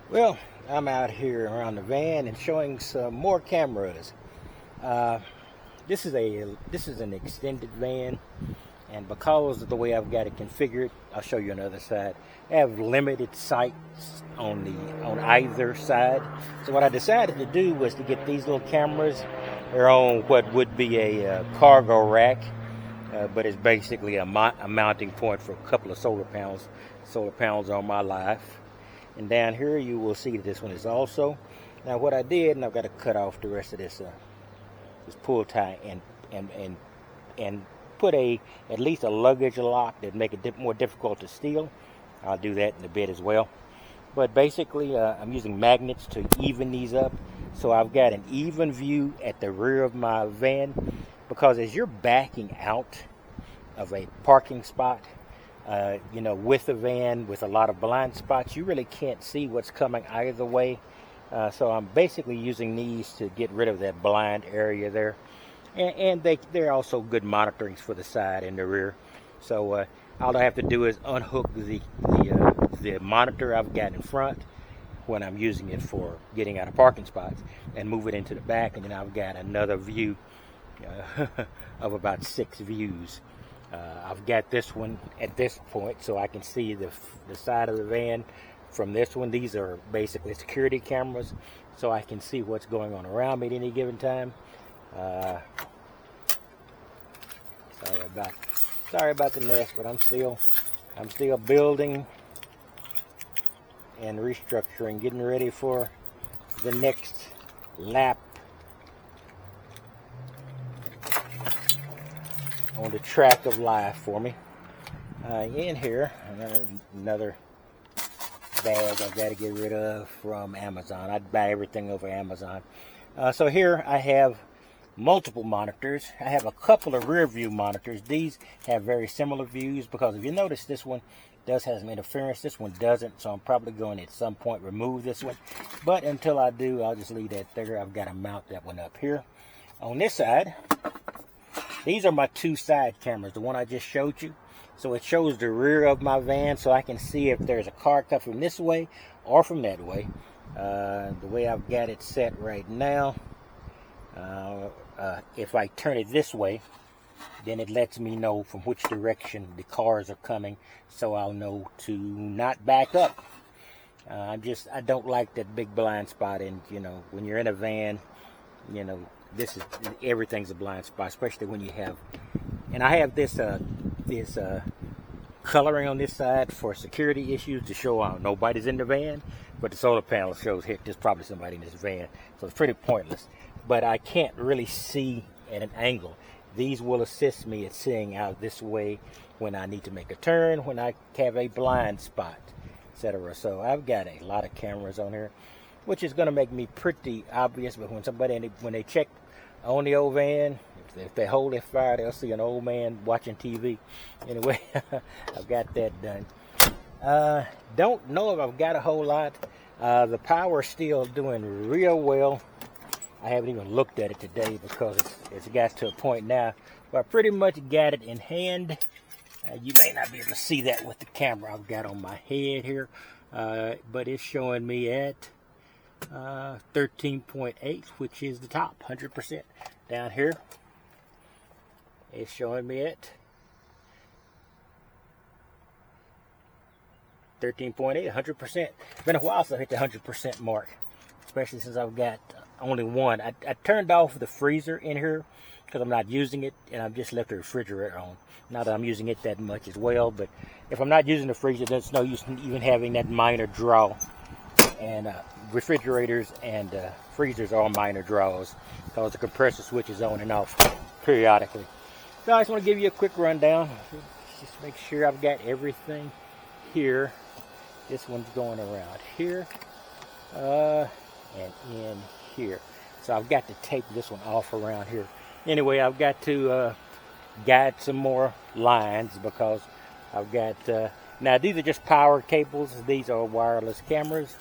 Well, I'm out here around the van and showing some more cameras. Uh, this is an extended van, and because of the way I've got it configured, I'll show you another side. I have limited sights on either side. So what I decided to do was to get these little cameras. They're on what would be a cargo rack, but it's basically a mounting point for a couple of solar panels. Solar panels on my life. And down here you will see that this one is also. Now what I did, and I've got to cut off the rest of this pull tie and put at least a luggage lock that make it more difficult to steal. I'll do that in a bit as well. But basically I'm using magnets to even these up, so I've got an even view at the rear of my van, because as you're backing out of a parking spot, with a van with a lot of blind spots, you really can't see what's coming either way. So I'm basically using these to get rid of that blind area there. And they're also good monitorings for the side and the rear. So all I have to do is unhook the monitor I've got in front when I'm using it for getting out of parking spots, and move it into the back, and then I've got another view of about 6 views. I've got this one at this point, so I can see the side of the van from this one. These are basically security cameras, so I can see what's going on around me at any given time. Sorry about the mess, but I'm still building and restructuring, getting ready for the next lap on the track of life for me. In here, another bag I've got to get rid of from Amazon. I buy everything over Amazon. So here I have multiple monitors. I have a couple of rear view monitors. These have very similar views, because if you notice, this one does have some interference. This one doesn't, so I'm probably going to at some point remove this one. But until I do, I'll just leave that there. I've got to mount that one up here. On this side, these are my 2 side cameras, the one I just showed you. So it shows the rear of my van, so I can see if there's a car coming from this way or from that way. The way I've got it set right now, if I turn it this way, then it lets me know from which direction the cars are coming, so I'll know to not back up. I don't like that big blind spot, and when you're in a van, everything's a blind spot, especially when you have, and I have this coloring on this side for security issues to show nobody's in the van, but the solar panel shows here there's probably somebody in this van, so it's pretty pointless. But I can't really see at an angle. These will assist me at seeing out this way when I need to make a turn, when I have a blind spot, etc. So I've got a lot of cameras on here, which is going to make me pretty obvious. But when they check on the old van, if they hold their fire, they'll see an old man watching TV. Anyway, I've got that done. Don't know if I've got a whole lot. The power's still doing real well. I haven't even looked at it today because it's got to a point now where I pretty much got it in hand. You may not be able to see that with the camera I've got on my head here, but it's showing me at 13.8, which is the top, 100%. Down here, it's showing me at 13.8, 100%. It's been a while since I hit the 100% mark, especially since I've got only one. I turned off the freezer in here because I'm not using it, and I've just left the refrigerator on. Not that I'm using it that much as well, but if I'm not using the freezer, there's no use in even having that minor draw. And refrigerators and freezers are all minor draws because the compressor switch is on and off periodically. So I just want to give you a quick rundown. Just make sure I've got everything here. This one's going around here and in here. So I've got to take this one off around here. Anyway, I've got to guide some more lines because I've got, now these are just power cables. These are wireless cameras.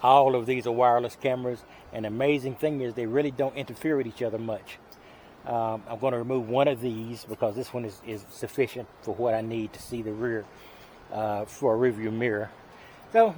All of these are wireless cameras, and the amazing thing is they really don't interfere with each other much. I'm going to remove one of these because this one is sufficient for what I need to see the rear for a rear view mirror. So